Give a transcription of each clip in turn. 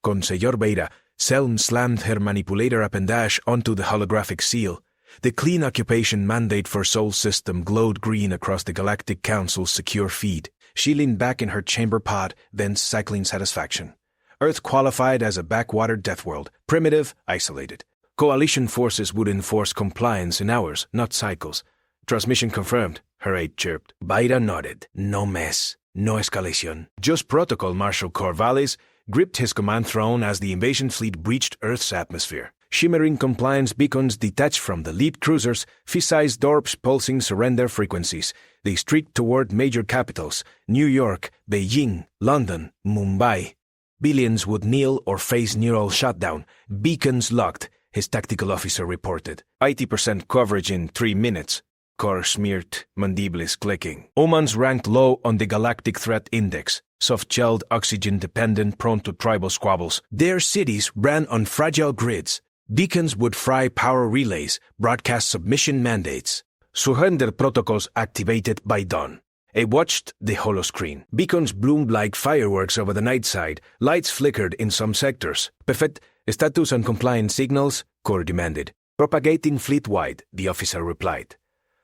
Consejo Beta, Selm slammed her manipulator appendage onto the holographic seal. The clean occupation mandate for Sol system glowed green across the Galactic Council's secure feed. She leaned back in her chamber pod, then cycling satisfaction. Earth qualified as a backwater death world, primitive, isolated. Coalition forces would enforce compliance in hours, not cycles. Transmission confirmed, her aide chirped. Beta nodded. No mess. No escalation. Just protocol. Marshal Corvallis gripped his command throne as the invasion fleet breached Earth's atmosphere. Shimmering compliance beacons detached from the lead cruisers, fist-sized orbs pulsing surrender frequencies. They streaked toward major capitals, New York, Beijing, London, Mumbai. Billions would kneel or face neural shutdown. Beacons locked, his tactical officer reported. 80% coverage in 3 minutes. Core smeared, mandibles clicking. Humans ranked low on the Galactic Threat Index. Soft-shelled, oxygen-dependent, prone to tribal squabbles. Their cities ran on fragile grids. Beacons would fry power relays, broadcast submission mandates. Surrender protocols activated by dawn. I watched the holoscreen. Beacons bloomed like fireworks over the night side. Lights flickered in some sectors. Perfect status and compliance signals, Core demanded. Propagating fleet-wide, the officer replied.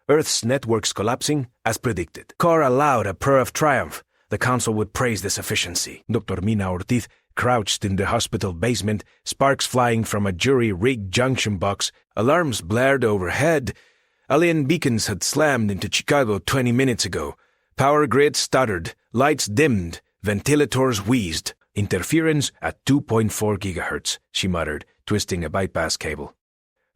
Earth's networks collapsing, as predicted. Core allowed a purr of triumph. The council would praise this efficiency. Dr. Mina Ortiz crouched in the hospital basement, sparks flying from a jury-rigged junction box. Alarms blared overhead. Alien beacons had slammed into Chicago 20 minutes ago. Power grids stuttered, lights dimmed, ventilators wheezed. Interference at 2.4 gigahertz, she muttered, twisting a bypass cable.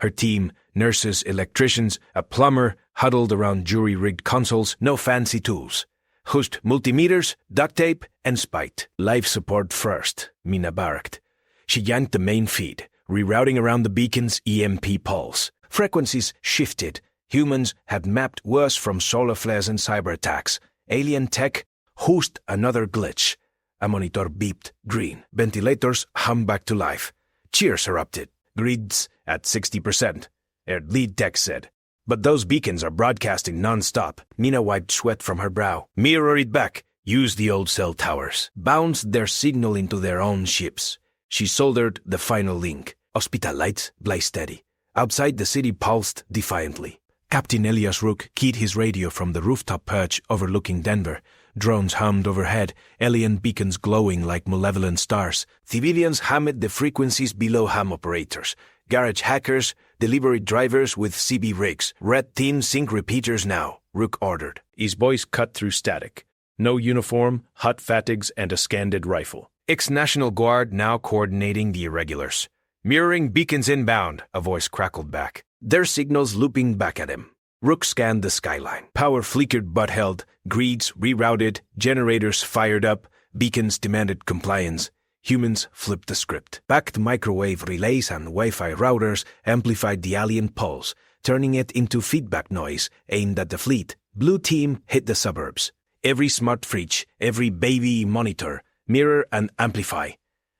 Her team, nurses, electricians, a plumber, huddled around jury-rigged consoles, no fancy tools. Just multimeters, duct tape, and spite. Life support first, Mina barked. She yanked the main feed, rerouting around the beacon's EMP pulse. Frequencies shifted. Humans had mapped worse from solar flares and cyber attacks. Alien tech housed another glitch. A monitor beeped green. Ventilators hummed back to life. Cheers erupted. Grids at 60%, her lead tech said. But those beacons are broadcasting non-stop. Mina wiped sweat from her brow. Mirror it back. Use the old cell towers. Bounced their signal into their own ships. She soldered the final link. Hospital lights blazed steady. Outside the city pulsed defiantly. Captain Elias Rook keyed his radio from the rooftop perch overlooking Denver. Drones hummed overhead, alien beacons glowing like malevolent stars. Civilians hammered the frequencies below ham operators. Garage hackers, delivery drivers with CB rigs. Red team sync repeaters now, Rook ordered. His voice cut through static. No uniform, hot fatigues, and a scanded rifle. Ex-National Guard now coordinating the irregulars. Mirroring beacons inbound, a voice crackled back. Their signals looping back at him. Rook scanned the skyline. Power flickered but held. Grids rerouted. Generators fired up. Beacons demanded compliance. Humans flipped the script. Packed microwave relays and Wi-Fi routers amplified the alien pulse, turning it into feedback noise aimed at the fleet. Blue team hit the suburbs. Every smart fridge, every baby monitor, mirror and amplify.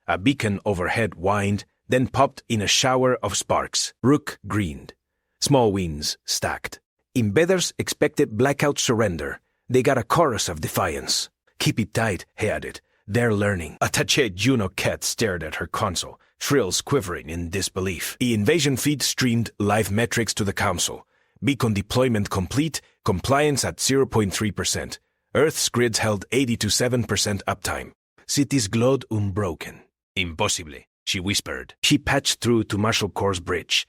A beacon overhead whined, then popped in a shower of sparks. Rook grinned. Small wins stacked. Embedders expected blackout surrender. They got a chorus of defiance. Keep it tight, he added. They're learning. Attaché Juno Cat stared at her console, frills quivering in disbelief. The invasion feed streamed live metrics to the council. Beacon deployment complete, compliance at 0.3%. Earth's grids held 87% uptime. Cities glowed unbroken. Impossible, she whispered. She patched through to Marshal Corps bridge.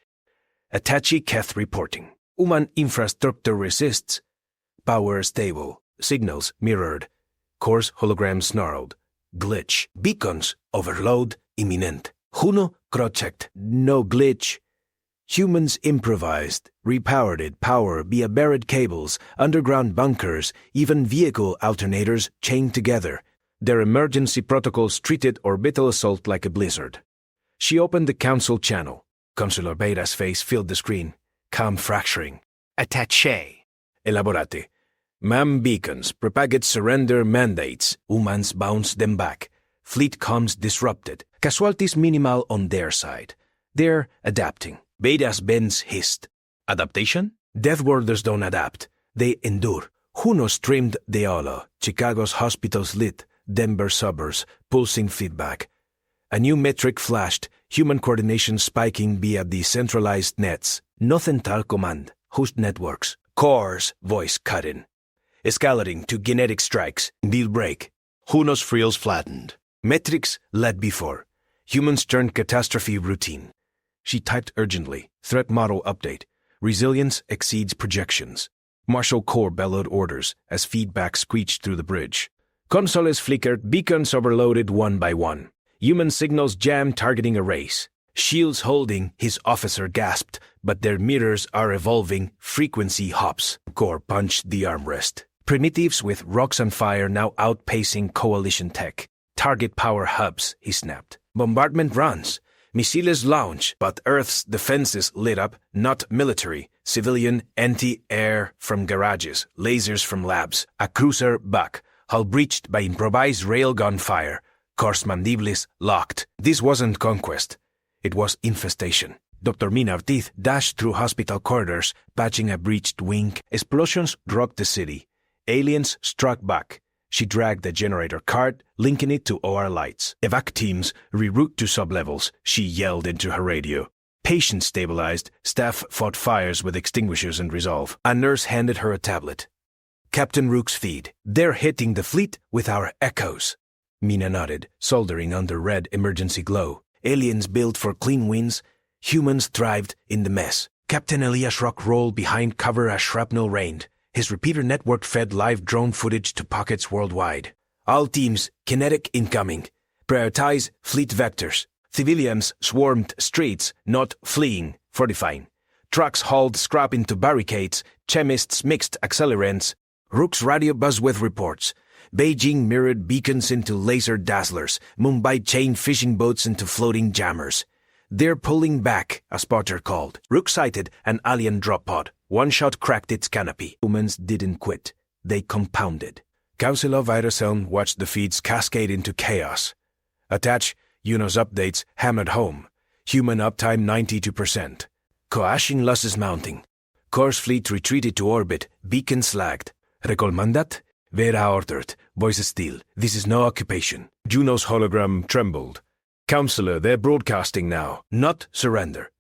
Attaché Keth reporting. Human infrastructure resists. Power stable. Signals mirrored. Corps hologram snarled. Glitch. Beacons overload imminent. Juno cross-checked. No glitch. Humans improvised, repowered it power via buried cables, underground bunkers, even vehicle alternators chained together. Their emergency protocols treated orbital assault like a blizzard. She opened the council channel. Consular Beta's face filled the screen. Calm fracturing. Attaché. Elaborate. Ma'am beacons, propagate surrender mandates. Humans bounce them back. Fleet comms disrupted. Casualties minimal on their side. They're adapting. Beta's bends hissed. Adaptation? Death Warders don't adapt. They endure. Juno streamed the holo. Chicago's hospitals lit. Denver suburbs, pulsing feedback. A new metric flashed, human coordination spiking via decentralized nets. Nothing tal command, host networks. Core's voice cut in. Escalating to genetic strikes. Deal break. Hunos frills flattened. Metrics led before. Humans turned catastrophe routine. She typed urgently. Threat model update. Resilience exceeds projections. Marshal Core bellowed orders as feedback screeched through the bridge. Consoles flickered, beacons overloaded one by one. Human signals jammed targeting arrays. Shields holding, his officer gasped, but their mirrors are evolving, frequency hops. Core punched the armrest. Primitives with rocks on fire now outpacing coalition tech. Target power hubs, he snapped. Bombardment runs. Missiles launch, but Earth's defenses lit up, not military, civilian, anti-air from garages, lasers from labs, a cruiser back, hull breached by improvised railgun fire, Core's mandibles locked. This wasn't conquest. It was infestation. Dr. Minar teeth dashed through hospital corridors, patching a breached wing. Explosions rocked the city. Aliens struck back. She dragged the generator cart, linking it to OR lights. Evac teams reroute to sublevels, she yelled into her radio. Patients stabilized, staff fought fires with extinguishers and resolve. A nurse handed her a tablet. Captain Rook's feed. They're hitting the fleet with our echoes. Mina nodded, soldering under red emergency glow. Aliens built for clean winds. Humans thrived in the mess. Captain Elias Rock rolled behind cover as shrapnel rained. His repeater network fed live drone footage to pockets worldwide. All teams, kinetic incoming. Prioritize fleet vectors. Civilians swarmed streets, not fleeing, fortifying. Trucks hauled scrap into barricades. Chemists mixed accelerants. Rook's radio buzzed with reports. Beijing mirrored beacons into laser dazzlers. Mumbai chained fishing boats into floating jammers. They're pulling back, a spotter called. Rook sighted an alien drop pod. One shot cracked its canopy. Humans didn't quit. They compounded. Councilor Viraselm watched the feeds cascade into chaos. Attach, Uno's updates hammered home. Human uptime 92%. Coashing losses mounting. Core's fleet retreated to orbit. Beacons lagged. Recall mandat? Vera ordered. Voices still. This is no occupation. Juno's hologram trembled. Counselor, they're broadcasting now. Not surrender.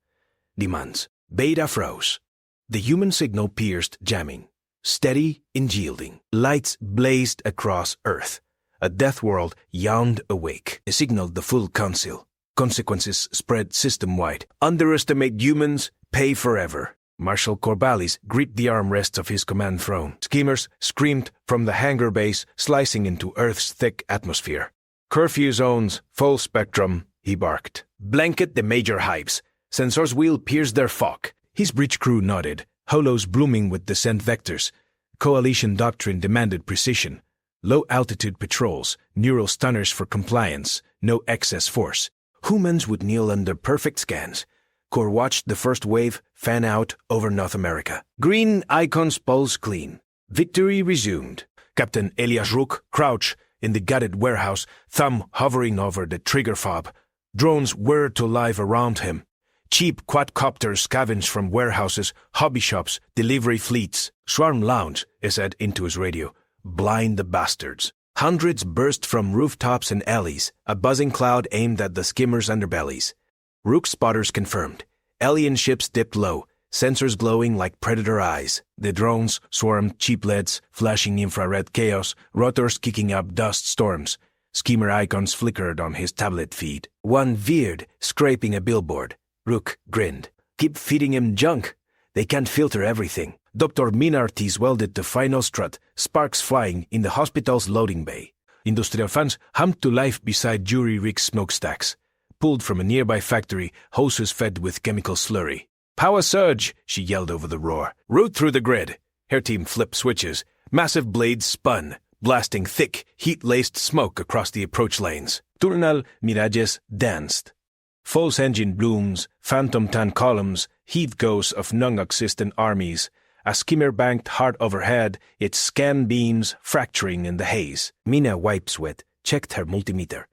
Demands. Beta froze. The human signal pierced jamming. Steady in yielding. Lights blazed across Earth. A death world yawned awake. It signaled the full council. Consequences spread system-wide. Underestimate humans, pay forever. Marshal Corvallis gripped the armrests of his command throne. Schemers screamed from the hangar base, slicing into Earth's thick atmosphere. Curfew zones, full spectrum, he barked. Blanket the major hives. Sensors will pierce their fog. His bridge crew nodded, holos blooming with descent vectors. Coalition doctrine demanded precision. Low-altitude patrols, neural stunners for compliance, no excess force. Humans would kneel under perfect scans. Core watched the first wave fan out over North America. Green icons pulse clean. Victory resumed. Captain Elias Rook crouched in the gutted warehouse, thumb hovering over the trigger fob. Drones whirred to life around him. Cheap quadcopters scavenged from warehouses, hobby shops, delivery fleets. Swarm lounge, he said into his radio. Blind the bastards. Hundreds burst from rooftops and alleys, a buzzing cloud aimed at the skimmers' underbellies. Rook spotters confirmed. Alien ships dipped low, sensors glowing like predator eyes. The drones swarmed cheap leads, flashing infrared chaos, rotors kicking up dust storms. Schemer icons flickered on his tablet feed. One veered, scraping a billboard. Rook grinned. Keep feeding him junk. They can't filter everything. Dr. Minartis welded the final strut, sparks flying in the hospital's loading bay. Industrial fans hummed to life beside jury-rig smokestacks. Pulled from a nearby factory, hoses fed with chemical slurry. Power surge, she yelled over the roar. Root through the grid. Her team flipped switches. Massive blades spun, blasting thick, heat-laced smoke across the approach lanes. Turnal mirages danced. False engine blooms, phantom tan columns, heave ghosts of non-existent armies. A skimmer banked hard overhead, its scan beams fracturing in the haze. Mina wiped sweat, checked her multimeter.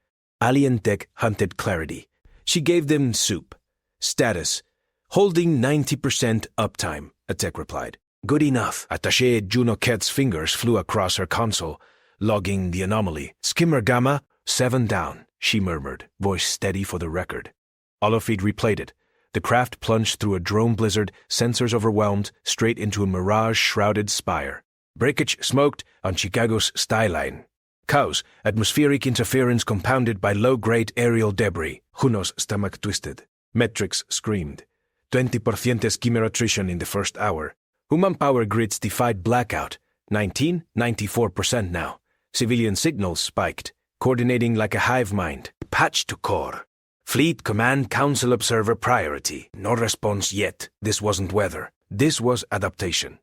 Alien tech hunted clarity. She gave them soup. Status. Holding 90% uptime, a tech replied. Good enough. Attaché Juno Ket's fingers flew across her console, logging the anomaly. Skimmer Gamma, 7 down. she murmured, voice steady for the record. Olafide replayed it. The craft plunged through a drone blizzard, sensors overwhelmed, straight into a mirage-shrouded spire. Breakage smoked on Chicago's skyline. Chaos, atmospheric interference compounded by low-grade aerial debris. Juno's stomach twisted. Metrics screamed. 20% skimmer attrition in the first hour. Human power grids defied blackout. 94% now. Civilian signals spiked, coordinating like a hive mind. Patch to core. Fleet Command Council Observer priority. No response yet. This wasn't weather. This was adaptation.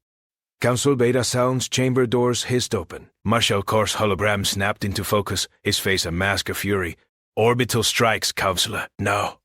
Council Beta sounds, chamber doors hissed open. Marshal Kor's hologram snapped into focus, his face a mask of fury. Orbital strikes, Counselor. No.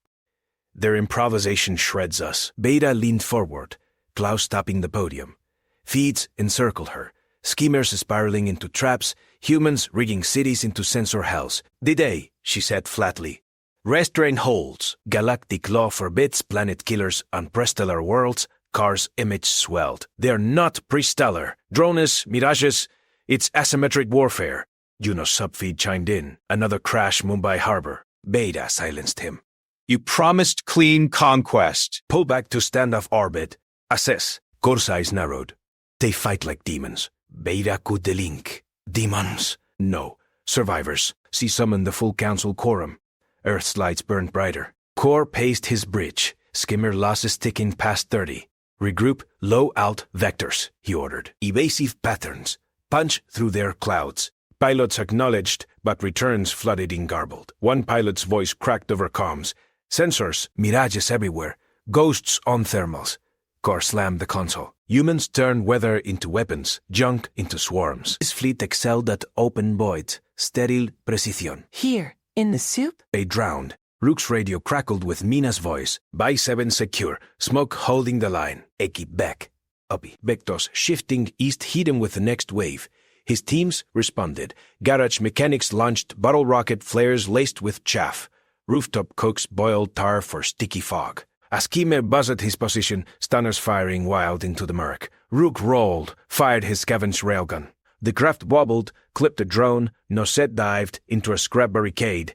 Their improvisation shreds us. Beta leaned forward, Klaus stopping the podium. Feeds encircled her. Schemers spiraling into traps, humans rigging cities into sensor hells. "D-Day," she said flatly. "Restraint holds. Galactic law forbids planet killers on prestellar worlds." Car's image swelled. "They're not prestellar. Drones, mirages. It's asymmetric warfare." Juno's subfeed chimed in. "Another crash Mumbai Harbor." Beta silenced him. "You promised clean conquest." "Pull back to standoff orbit. Assess." Cor's eyes narrowed. "They fight like demons. Beta could link. Demons? No. Survivors." She summoned the full council quorum. Earth's lights burned brighter. Cor paced his bridge. Skimmer losses ticking past 30. "Regroup low-alt vectors," he ordered. "Evasive patterns. Punch through their clouds." Pilots acknowledged, but returns flooded in garbled. One pilot's voice cracked over comms. "Sensors, mirages everywhere. Ghosts on thermals." Cor slammed the console. Humans turned weather into weapons, junk into swarms. His fleet excelled at open voids, sterile precision. "Here, in the soup?" They drowned. Rook's radio crackled with Mina's voice. "By 7 secure. Smoke holding the line. Eki back." Uppy. Vectors shifting east hit him with the next wave. His teams responded. Garage mechanics launched bottle rocket flares laced with chaff. Rooftop cooks boiled tar for sticky fog. As Skimmer buzzed his position, stunners firing wild into the murk. Rook rolled, fired his scavenge railgun. The craft wobbled, clipped a drone, Nosset dived into a scrap barricade.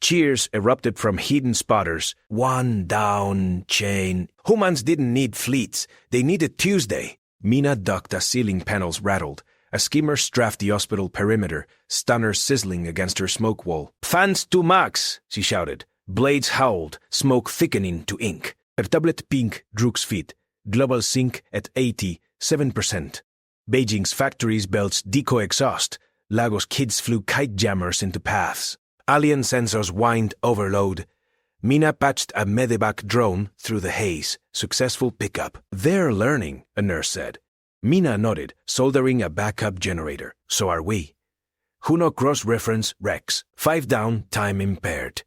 Cheers erupted from hidden spotters. "One down, chain." Humans didn't need fleets. They needed Tuesday. Mina ducked as ceiling panels rattled. A skimmer strafed the hospital perimeter, stunners sizzling against her smoke wall. "Fans to max," she shouted. Blades howled, smoke thickening to ink. Her tablet pink Drook's feet. Global sync at 87%. Beijing's factories belched deco exhaust. Lagos kids flew kite jammers into paths. Alien sensors whined overload. Mina patched a medevac drone through the haze. Successful pickup. "They're learning," a nurse said. Mina nodded, soldering a backup generator. "So are we." Juno cross-reference Rex. 5 down, time impaired.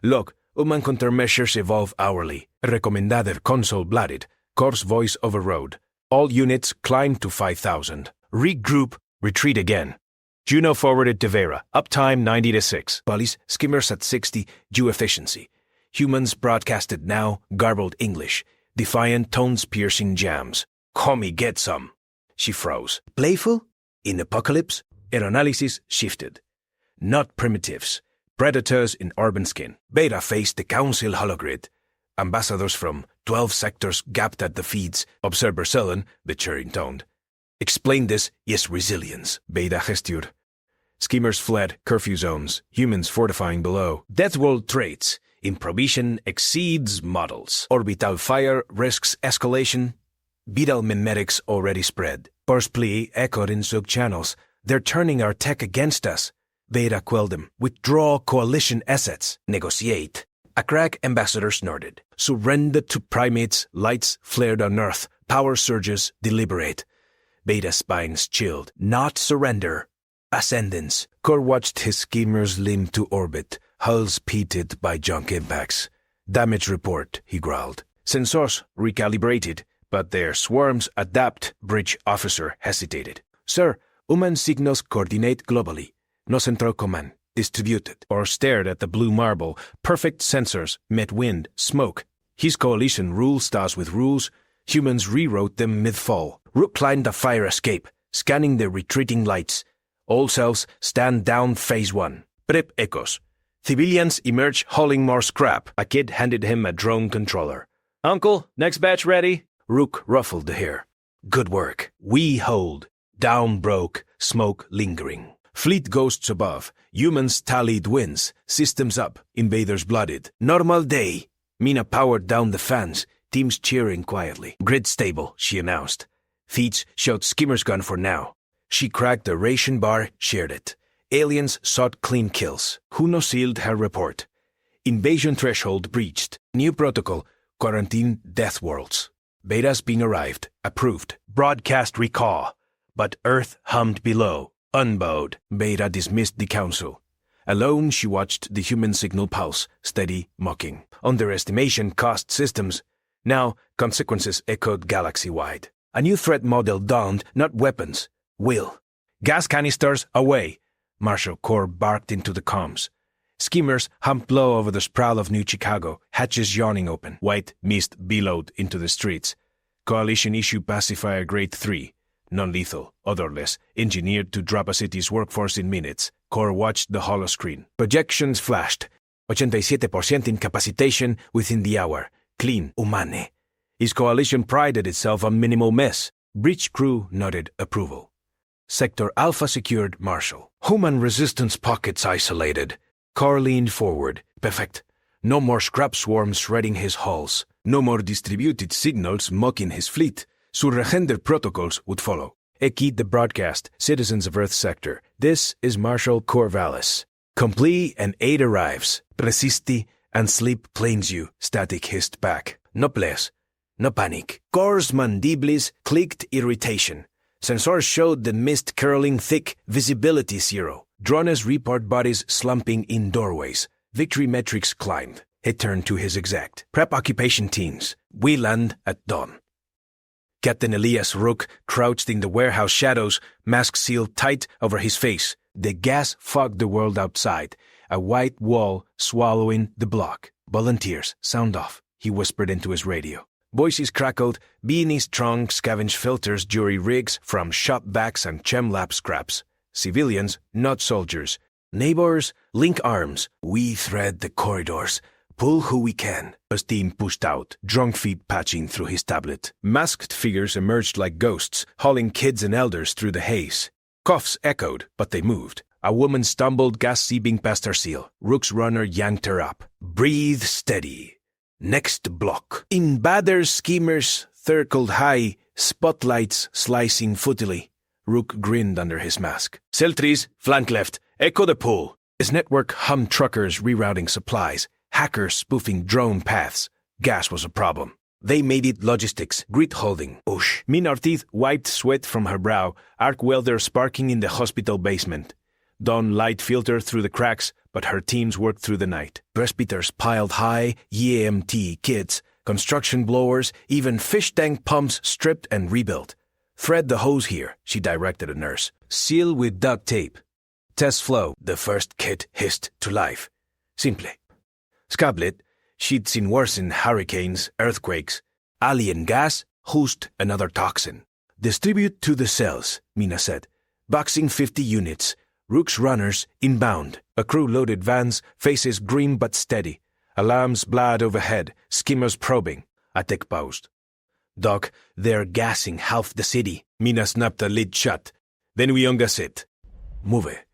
"Look, human countermeasures evolve hourly." Recomendader console blatted. Cor's voice overrode. "All units climb to 5,000. Regroup, retreat again." Juno forwarded to Vera. Uptime 90-6. Police, skimmers at 60, due efficiency. Humans broadcasted now, garbled English. Defiant tones-piercing jams. "Homie, get some." She froze. "Playful? In apocalypse?" Her analysis shifted. "Not primitives. Predators in urban skin." Beta faced the council hologrid. Ambassadors from 12 sectors gapped at the feeds. Observer Sullen, the chair intoned. "Explain this, yes, resilience." Beta gestured. Schemers fled, curfew zones, humans fortifying below. "Death world traits. Improvisation exceeds models. Orbital fire risks escalation. Vital mimetics already spread." Cor's plea echoed in sub-channels. "They're turning our tech against us." Beta quelled them. "Withdraw coalition assets. Negotiate." A crack ambassador snorted. "Surrender to primates. Lights flared on Earth. Power surges. Deliberate." Beta's spines chilled. "Not surrender. Ascendance." Cor watched his schemers limp to orbit, hulls pitted by junk impacts. "Damage report," he growled. "Sensors recalibrated, but their swarms adapt." Bridge officer hesitated. "Sir, human signals coordinate globally. No central command. Distributed." Or stared at the blue marble. Perfect sensors met wind, smoke. His coalition rule stars with rules. Humans rewrote them mid-fall. Rook climbed a fire escape, scanning the retreating lights. All cells stand down phase 1. Prep echoes. Civilians emerged hauling more scrap. A kid handed him a drone controller. "Uncle, next batch ready?" Rook ruffled the hair. "Good work. We hold. Down broke, smoke lingering. Fleet ghosts above. Humans tallied wins. Systems up. Invaders blooded. Normal day." Mina powered down the fans. Teams cheering quietly. "Grid stable," she announced. Feeds showed skimmer's gun for now. She cracked the ration bar, shared it. Aliens sought clean kills. Juno sealed her report. Invasion threshold breached. New protocol. Quarantine death worlds. Beta's being arrived. Approved. Broadcast recall. But Earth hummed below. Unbowed. Beta dismissed the council. Alone, she watched the human signal pulse, steady, mocking. Underestimation cost systems. Now, consequences echoed galaxy-wide. A new threat model dawned, not weapons. Will. "Gas canisters, away!" Marshal Corp barked into the comms. Skimmers humped low over the sprawl of New Chicago, hatches yawning open. White mist billowed into the streets. Coalition issue pacifier grade 3. Non-lethal, odorless, engineered to drop a city's workforce in minutes. Core watched the holoscreen. Projections flashed. 87% incapacitation within the hour. Clean, humane. His coalition prided itself on minimal mess. Breach crew nodded approval. Sector Alpha secured, Marshal. Human resistance pockets isolated. Core leaned forward. Perfect. No more scrap swarms shredding his hulls. No more distributed signals mocking his fleet. Surregender protocols would follow. Ekid the broadcast, citizens of Earth Sector. This is Marshal Corvallis. Complete and aid arrives. Presisti and sleep claims you, Static hissed back. No place. No panic. Core's mandibles clicked irritation. Sensors showed the mist curling thick, visibility 0. Drones report bodies slumping in doorways. Victory metrics climbed. He turned to his exec. "Prep occupation teams. We land at dawn." Captain Elias Rook crouched in the warehouse shadows, mask sealed tight over his face. The gas fogged the world outside, a white wall swallowing the block. "Volunteers, sound off," he whispered into his radio. Voices crackled, beanies trunk scavenge filters jury rigs from shop backs and chem-lab scraps. Civilians, not soldiers. Neighbors, link arms. We thread the corridors. Pull who we can. A team pushed out, drunk feet patching through his tablet. Masked figures emerged like ghosts, hauling kids and elders through the haze. Coughs echoed, but they moved. A woman stumbled, gas seeping past her seal. Rook's runner yanked her up. "Breathe steady. Next block." Invaders, schemers circled high, spotlights slicing futilely. Rook grinned under his mask. "Sentries, flank left. Echo the pull." His network hummed truckers rerouting supplies. Hackers spoofing drone paths. Gas was a problem. They made it logistics, grid holding. Oosh. Min Ortiz wiped sweat from her brow, arc welder sparking in the hospital basement. Dawn light filtered through the cracks, but her teams worked through the night. Presbyters piled high, EMT kits, construction blowers, even fish tank pumps stripped and rebuilt. "Thread the hose here," she directed a nurse. "Seal with duct tape." Test flow, the first kit hissed to life. Simple. Scablet, she'd seen worse in hurricanes, earthquakes. Alien gas, host another toxin. "Distribute to the cells," Mina said. "Boxing 50 units. Rook's runners inbound." A crew loaded vans, faces grim but steady. Alarms blurred overhead, skimmers probing. A tech paused. "Doc, they're gassing half the city." Mina snapped the lid shut. "Then we ungas it." "Move."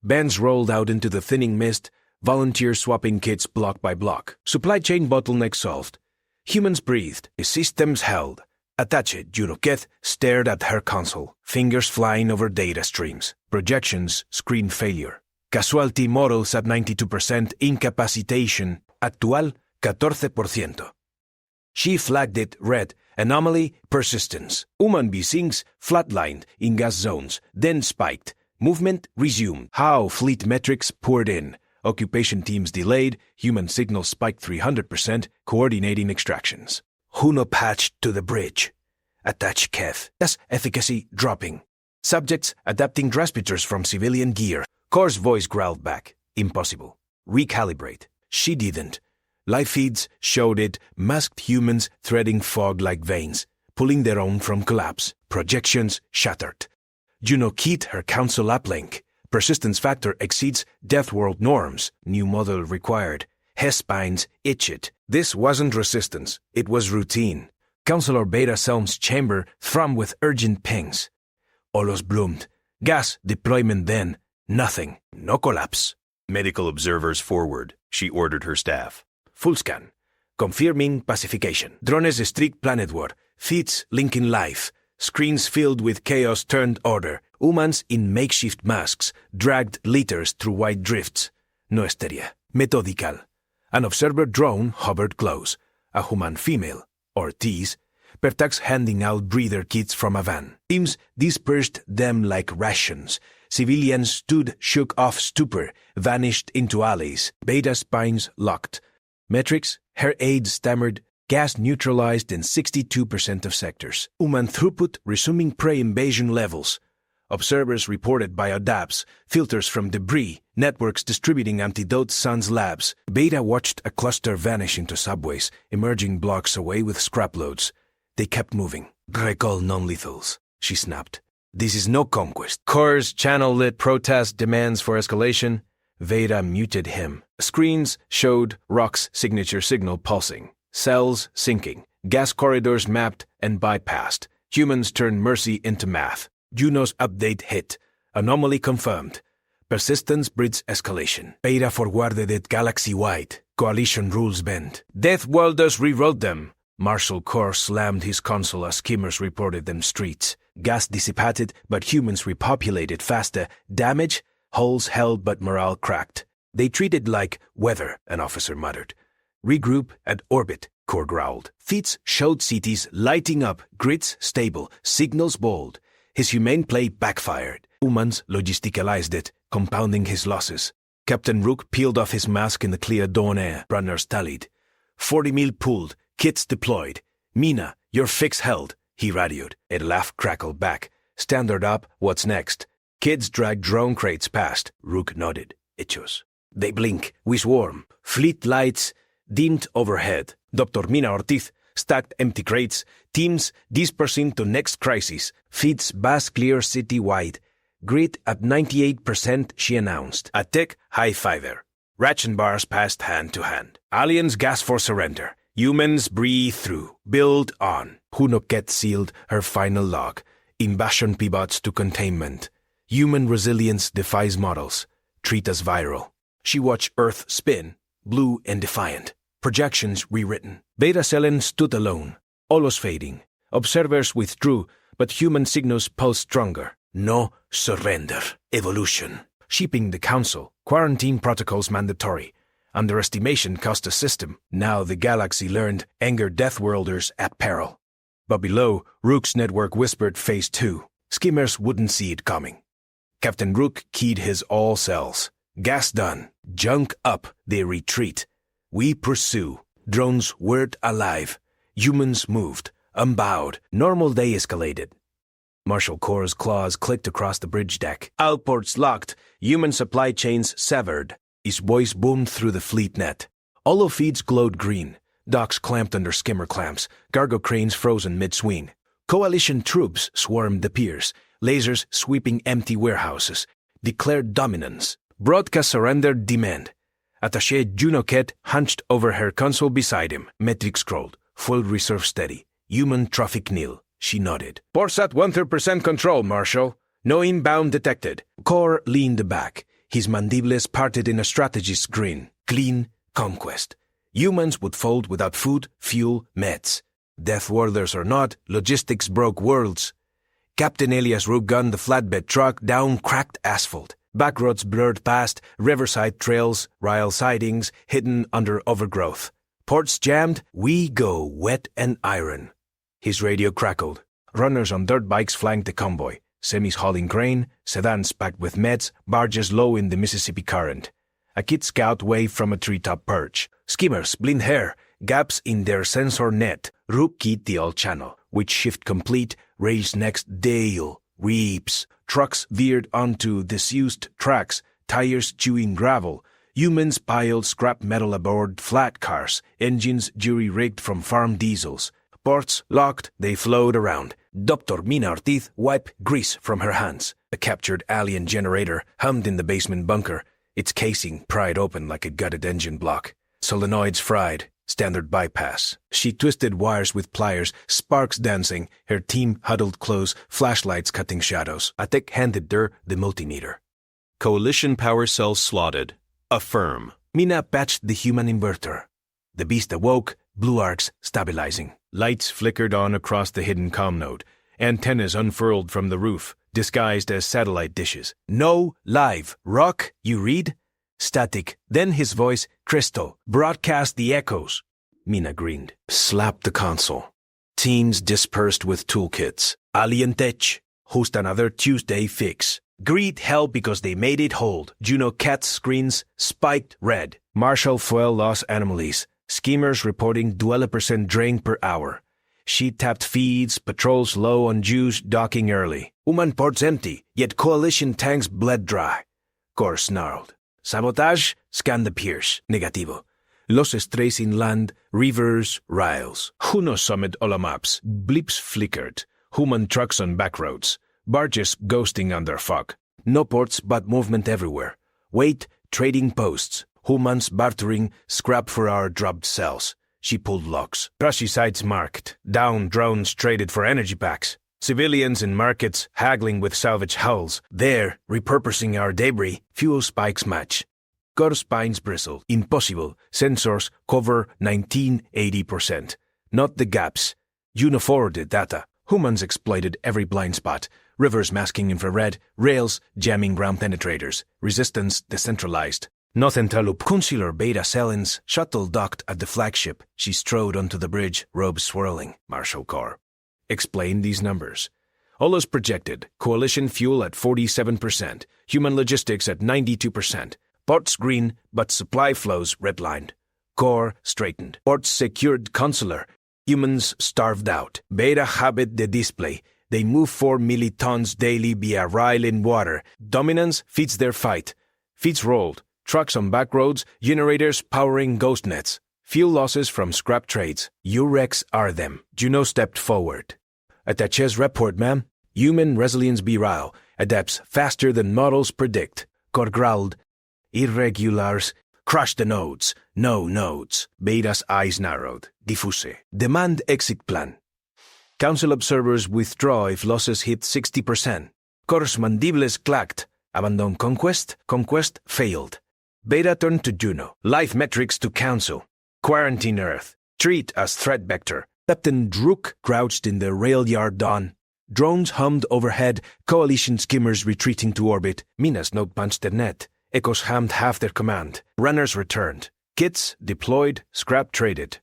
Bands rolled out into the thinning mist, volunteers swapping kits block by block. Supply chain bottleneck solved. Humans breathed, the systems held. Attache Junoketh stared at her console, fingers flying over data streams. Projections, screen failure. Casualty models at 92%, incapacitation. Actual, 14%. She flagged it red, anomaly, persistence. Human beings flatlined in gas zones, then spiked. Movement resumed. How fleet metrics poured in. Occupation teams delayed, human signals spiked 300%, coordinating extractions. Juno patched to the bridge. Attach Keth. Gas efficacy dropping. Subjects adapting respirators from civilian gear. Core's voice growled back. Impossible. Recalibrate. She didn't. Live feeds showed it, masked humans threading fog like veins, pulling their own from collapse. Projections shattered. Juno keyed her console uplink. Persistence factor exceeds death world norms. New model required. Hess spines itched. This wasn't resistance, it was routine. Counselor Beta Selm's chamber thrummed with urgent pings. Olos bloomed. Gas deployment then. Nothing. No collapse. Medical observers forward, she ordered her staff. Full scan. Confirming pacification. Drones strict planetward. Feeds linking life. Screens filled with chaos turned order. Humans in makeshift masks dragged liters through white drifts. No hysteria. Methodical. An observer drone hovered close. A human female, Ortiz, Pertax handing out breather kits from a van. Teams dispersed them like rations. Civilians stood shook off stupor, vanished into alleys. Beta spines locked. Metrics, her aide stammered, gas neutralized in 62% of sectors. Human throughput resuming prey invasion levels. Observers reported biodabs, filters from debris, networks distributing antidote Sun's labs. Beta watched a cluster vanish into subways, emerging blocks away with scraploads. They kept moving. Recall non-lethals, she snapped. This is no conquest. Core's channel lit protest demands for escalation. Veda muted him. Screens showed Rock's signature signal pulsing. Cells sinking. Gas corridors mapped and bypassed. Humans turned mercy into math. Juno's update hit. Anomaly confirmed. Persistence breeds escalation. Beta forwarded it galaxy-wide. Coalition rules bend. Death Worlders rewrote them. Marshal Core slammed his console as skimmers reported them streets. Gas dissipated, but humans repopulated faster. Damage? Holes held but morale cracked. They treated like weather, an officer muttered. Regroup at orbit, Core growled. Feeds showed cities lighting up, grids stable, signals bold. His humane play backfired. Humans logisticalized it, compounding his losses. Captain Rook peeled off his mask in the clear dawn air. Runners tallied. 40 mil pulled, kits deployed. Mina, your fix held, he radioed. A laugh crackled back. Standard up, what's next? Kids dragged drone crates past. Rook nodded. Hechos. They blink. We swarm. Fleet lights dimmed overhead. Dr. Mina Ortiz stacked empty crates. Teams dispersing to next crisis. Feeds bass clear city-wide. Grid at 98%, she announced. A tech high-fiver. Ration bars passed hand to hand. Aliens gas for surrender. Humans breathe through. Build on. Hunoket sealed her final log. Invasion pivots to containment. Human resilience defies models. Treat as viral. She watched Earth spin, blue and defiant. Projections rewritten. Beta Selen stood alone. Olos fading. Observers withdrew, but human signals pulsed stronger. No surrender. Evolution. Shipping the council. Quarantine protocols mandatory. Underestimation cost a system. Now the galaxy learned anger Deathworlders at peril. But below, Rook's network whispered Phase 2. Skimmers wouldn't see it coming. Captain Rook keyed his all cells. Gas done. Junk up. They retreat. We pursue. Drones whirred alive. Humans moved. Unbowed. Normal day escalated. Marshal Core's claws clicked across the bridge deck. Outports locked. Human supply chains severed. His voice boomed through the fleet net. Olo feeds glowed green. Docks clamped under skimmer clamps. Cargo cranes frozen mid-swing. Coalition troops swarmed the piers. Lasers sweeping empty warehouses. Declared dominance. Broadcast surrender demand. Attaché Junoket hunched over her console beside him. Metric scrolled. Full reserve steady. Human traffic nil. She nodded. Ports at 100% control, Marshal. No inbound detected. Core leaned back. His mandibles parted in a strategist's grin. Clean conquest. Humans would fold without food, fuel, meds. Deathworlders or not, logistics broke worlds. Captain Elias Rook gunned the flatbed truck down cracked asphalt. Backroads blurred past, riverside trails, rail sidings hidden under overgrowth. Ports jammed, we go wet and iron. His radio crackled. Runners on dirt bikes flanked the convoy. Semis hauling grain, sedans packed with meds, barges low in the Mississippi current. A kid scout waved from a treetop perch. Skimmers, blind hair, gaps in their sensor net. Rook keyed the all channel, which shift complete, raised next Dale, Reeps. Trucks veered onto disused tracks, tires chewing gravel. Humans piled scrap metal aboard flat cars, engines jury-rigged from farm diesels. Ports locked, they flowed around. Dr. Mina Ortiz wiped grease from her hands. A captured alien generator hummed in the basement bunker, its casing pried open like a gutted engine block. Solenoids fried, standard bypass. She twisted wires with pliers, sparks dancing, her team huddled close, flashlights cutting shadows. Atek handed her the multimeter. Coalition power cells slotted. Affirm. Mina patched the human inverter. The beast awoke, blue arcs stabilizing. Lights flickered on across the hidden comm node. Antennas unfurled from the roof, disguised as satellite dishes. No, live. Rock, you read? Static. Then his voice, crystal. Broadcast the echoes. Mina grinned. Slapped the console. Teams dispersed with toolkits. Alien Tech. Host another Tuesday fix. Greed hell because they made it hold. Juno cat screens spiked red. Marshall fuel loss anomalies. Schemers reporting 12% drain per hour. She tapped feeds, patrols low on juice, docking early. Human ports empty, yet coalition tanks bled dry. Core snarled. Sabotage? Scan the piers. Negativo. Los estrés inland, rivers, riles. Juno summit all maps. Blips flickered. Human trucks on back roads. Barges ghosting under fog. No ports but movement everywhere. Wait, trading posts. Humans bartering scrap for our dropped cells. She pulled locks. Trashy sites marked. Down drones traded for energy packs. Civilians in markets haggling with salvage hulls. There, repurposing our debris. Fuel spikes match. Core spines bristle. Impossible. Sensors cover 1980%. Not the gaps. Uniformed data. Humans exploited every blind spot. Rivers masking infrared. Rails jamming ground penetrators. Resistance decentralized. Nothentalup Consular Beta Selins shuttle docked at the flagship. She strode onto the bridge, robes swirling. Marshal Corps. Explain these numbers. Olos projected. Coalition fuel at 47%. Human logistics at 92%. Ports green, but supply flows redlined. Core straightened. Ports secured consular. Humans starved out. Beta habit the display. They move 4 millitons daily via rail in water. Dominance feeds their fight. Feeds rolled. Trucks on back roads, generators powering ghost nets. Fuel losses from scrap trades. Urex are them. Juno stepped forward. Attaches report, ma'am. Human resilience virile. Adapts faster than models predict. Cor growled. Irregulars. Crush the nodes. No nodes. Beta's eyes narrowed. Diffuse. Demand exit plan. Council observers withdraw if losses hit 60%. Cor's mandibles clacked. Abandon conquest. Conquest failed. Beta turned to Juno. Life metrics to Council. Quarantine Earth. Treat as threat vector. Captain Drook crouched in the rail yard dawn. Drones hummed overhead. Coalition skimmers retreating to orbit. Mina's note punched the net. Echoes hammed half their command. Runners returned. Kits deployed. Scrap traded.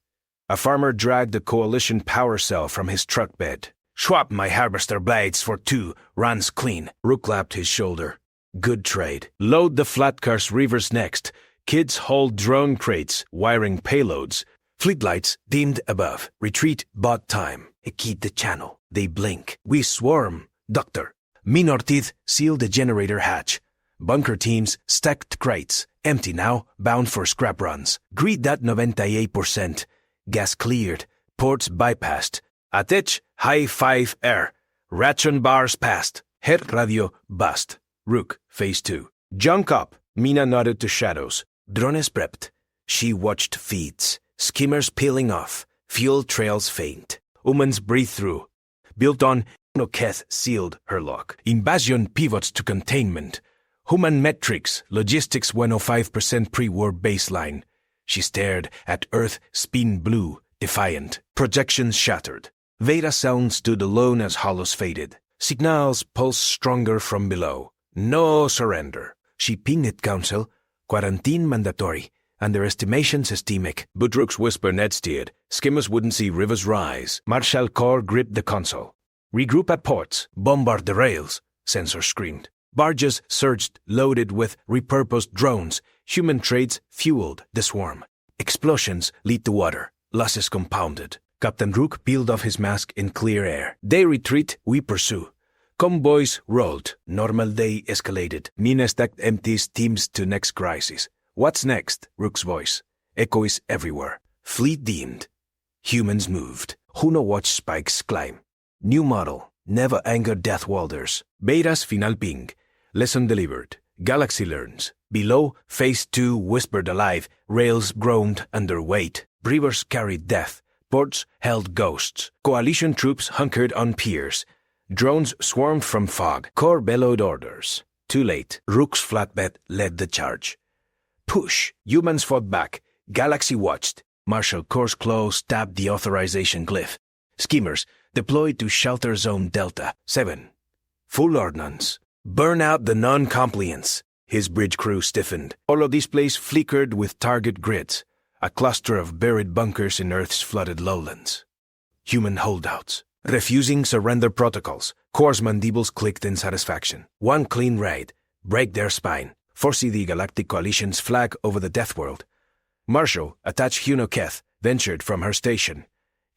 A farmer dragged a coalition power cell from his truck bed. Swap my harvester blades for 2. Runs clean. Rook lapped his shoulder. Good trade. Load the flat cars rivers next. Kids hauled drone crates, wiring payloads. Fleet lights dimmed above. Retreat bought time. Keyed the channel. They blink. We swarm. Doctor. Min Ortiz sealed the generator hatch. Bunker teams stacked crates. Empty now, bound for scrap runs. Greed that 98%. Gas cleared. Ports bypassed. Atech, high 5 air. Ration bars passed. Head radio bust. Rook, phase 2. Junk up. Mina nodded to shadows. Drones prepped. She watched feeds. Skimmers peeling off. Fuel trails faint. Humans breathe through. Built on, Noketh sealed her lock. Invasion pivots to containment. Human metrics, logistics 105% pre-war baseline. She stared at Earth spin blue, defiant. Projections shattered. Veda sound stood alone as hollows faded. Signals pulsed stronger from below. No surrender. She pinged Council. Quarantine mandatory. Underestimation systemic. Budruk's whisper net steered. Skimmers wouldn't see rivers rise. Marshal Corps gripped the console. Regroup at ports. Bombard the rails. Sensor screamed. Barges surged, loaded with repurposed drones. Human trades fueled the swarm. Explosions lead to water. Losses compounded. Captain Rook peeled off his mask in clear air. They retreat, we pursue. Convoys rolled. Normal day escalated. Mina stacked empties teams to next crisis. What's next? Rook's voice. Echo is everywhere. Fleet deemed. Humans moved. Juno watched spikes climb. New model. Never anger Death Walders. Betas final ping. Lesson delivered. Galaxy learns. Below, Phase 2 whispered alive. Rails groaned under weight. Brewers carried death. Ports held ghosts. Coalition troops hunkered on piers. Drones swarmed from fog. Core bellowed orders. Too late. Rook's flatbed led the charge. Push. Humans fought back. Galaxy watched. Marshal Core's claw stabbed the authorization glyph. Schemers deployed to Shelter Zone Delta 7. Full ordnance. Burn out the non-compliance. His bridge crew stiffened. Holo displays flickered with target grids. A cluster of buried bunkers in Earth's flooded lowlands. Human holdouts. Refusing surrender protocols. Core's mandibles clicked in satisfaction. One clean raid. Break their spine. Foresee the Galactic Coalition's flag over the Death World. Marshal, attached Huno Keth, ventured from her station.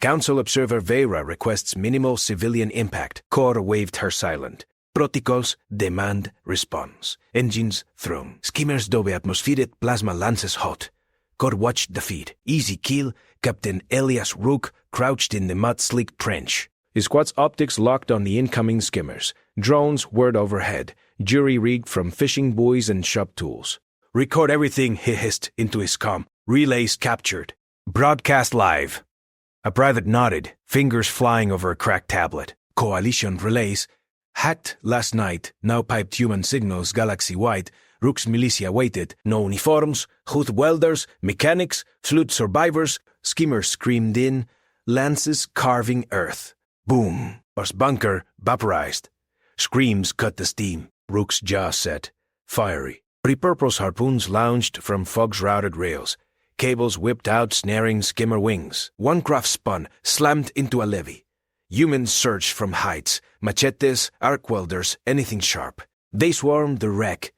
Council Observer Vera requests minimal civilian impact. Core waved her silent. Protocols demand response. Engines thrown. Schemers dobe atmospheric plasma lances hot. Core watched the feed. Easy kill. Captain Elias Rook crouched in the mud-slick trench. His squad's optics locked on the incoming skimmers. Drones whirred overhead. Jury rigged from fishing buoys and shop tools. Record everything, he hissed into his comm. Relays captured. Broadcast live. A private nodded, fingers flying over a cracked tablet. Coalition relays. Hacked last night, now piped human signals galaxy-wide. Rook's militia waited. No uniforms, hood welders, mechanics, flute survivors. Schemers screamed in. Lances carving earth. Boom. Us bunker vaporized. Screams cut the steam. Rook's jaw set. Fiery. Repurposed harpoons lounged from fog's routed rails. Cables whipped out, snaring skimmer wings. One craft spun, slammed into a levee. Humans surged from heights. Machetes, arc welders, anything sharp. They swarmed the wreck.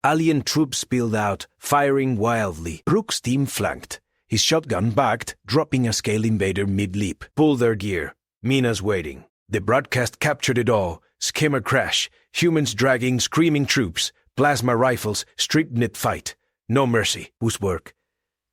Alien troops spilled out, firing wildly. Rook's team flanked. His shotgun backed, dropping a scale invader mid-leap. Pulled their gear. Mina's waiting. The broadcast captured it all. Skimmer crash. Humans dragging screaming troops. Plasma rifles, strip-knit fight. No mercy. Whose work?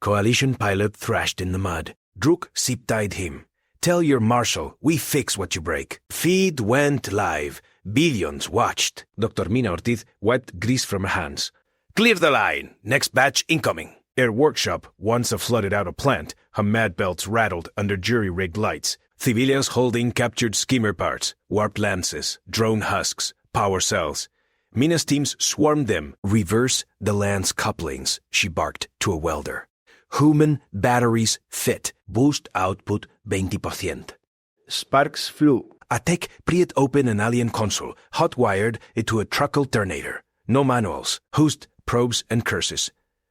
Coalition pilot thrashed in the mud. Druk zip-tied him. Tell your marshal, we fix what you break. Feed went live. Billions watched. Dr. Mina Ortiz wiped grease from her hands. Clear the line. Next batch incoming. Air workshop, once a flooded-out plant, her mad belts rattled under jury-rigged lights. Civilians holding captured skimmer parts, warped lances, drone husks, power cells. Mina's teams swarmed them. Reverse the lance couplings, she barked to a welder. Human batteries fit. Boost output 20%. Sparks flew. A tech pried open an alien console, hot-wired it to a truckle turnator. No manuals, hoosed, probes, and curses.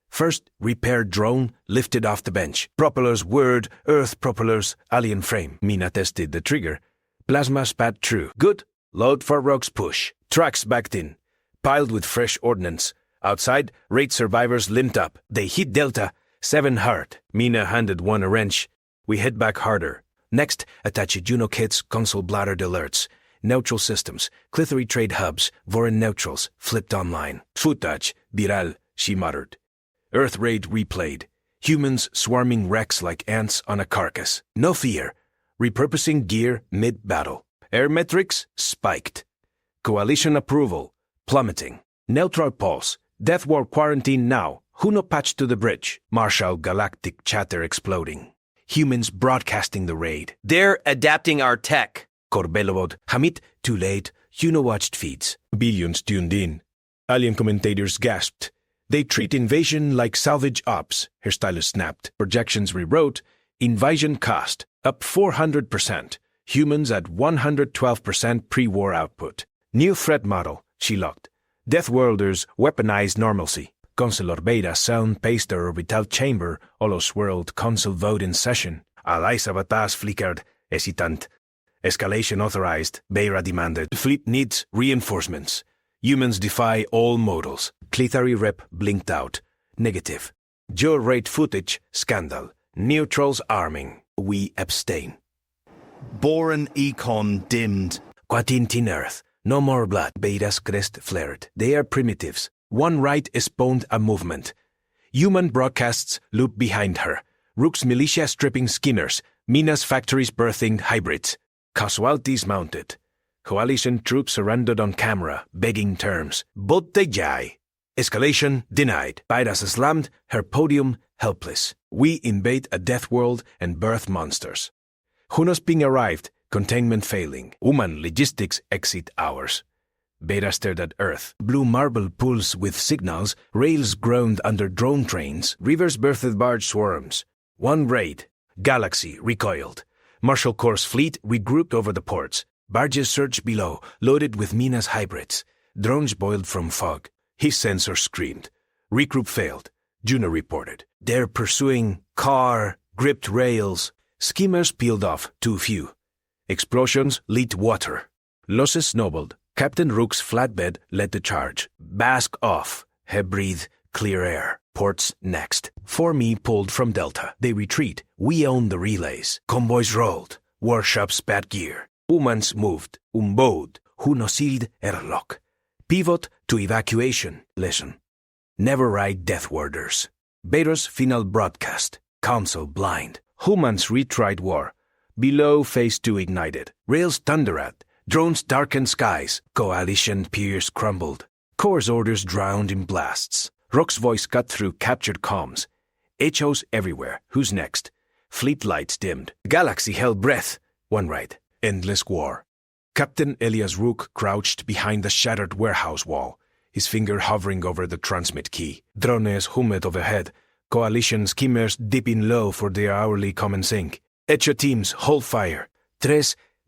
First, repaired drone lifted off the bench. Propellers whirred, Earth propellers, alien frame. Mina tested the trigger. Plasma spat true. Good. Load for Rogue's push. Tracks backed in. Piled with fresh ordnance. Outside, raid survivors limped up. They hit Delta. 7 hard. Mina handed one a wrench. We hit back harder. Next, attach Juno kits, console bladder alerts. Neutral systems, Clithery trade hubs, Vorin neutrals, flipped online. Footage, viral, she muttered. Earth raid replayed. Humans swarming wrecks like ants on a carcass. No fear. Repurposing gear mid-battle. Air metrics spiked. Coalition approval plummeting. Neutral pulse. Death War quarantine now. Huno patch to the bridge. Marshal Galactic chatter exploding. Humans broadcasting the raid. They're adapting our tech. Corbellowed. Hamid, too late. Huno watched feeds. Billions tuned in. Alien commentators gasped. They treat invasion like salvage ops. Her stylus snapped. Projections rewrote. Invasion cost. Up 400%. Humans at 112% pre-war output. New threat model. She locked. Death Worlders weaponized normalcy. Consular Beta sound paster orbital chamber, holo swirled console vote in session. Allies avatars flickered, hesitant. Escalation authorized, Beira demanded. Fleet needs reinforcements. Humans defy all modals. Clithery rep blinked out. Negative. Joe rate footage, scandal. Neutrals arming. We abstain. Boron econ dimmed. Quatintin Earth. No more blood. Beta's crest flared. They are primitives. One right spawned a movement. Human broadcasts loop behind her. Rook's militia stripping skimmers. Mina's factories birthing hybrids. Casualties mounted. Coalition troops surrendered on camera, begging terms. Botte jai. Escalation denied. Pirates slammed her podium, helpless. We invade a death world and birth monsters. Hunos ping arrived, containment failing. Human logistics exit hours. Beta stared at Earth. Blue marble pools with signals, rails groaned under drone trains, rivers birthed barge swarms. One raid. Galaxy recoiled. Marshal Corps' fleet regrouped over the ports. Barges surged below, loaded with Mina's hybrids. Drones boiled from fog. His sensor screamed. Regroup failed. Juno reported. They're pursuing car, gripped rails. Schemers peeled off, too few. Explosions lit water. Losses snowballed. Captain Rook's flatbed led the charge. Bask off. Breathe. Clear air. Ports next. 4Me pulled from Delta. They retreat. We own the relays. Convoys rolled. Warships spat gear. Humans moved. Umbode. Hunosid airlock. Pivot to evacuation. Listen. Never write death orders. Beta's final broadcast. Council blind. Humans retried war. Below phase 2 ignited. Rails thundered. Drones darkened skies. Coalition piers crumbled. Corps orders drowned in blasts. Rock's voice cut through captured comms. HOs everywhere. Who's next? Fleet lights dimmed. Galaxy held breath. One right. Endless war. Captain Elias Rook crouched behind the shattered warehouse wall, his finger hovering over the transmit key. Drones hummed overhead. Coalition schemers dipping low for their hourly common sync. Echo teams hold fire. 3,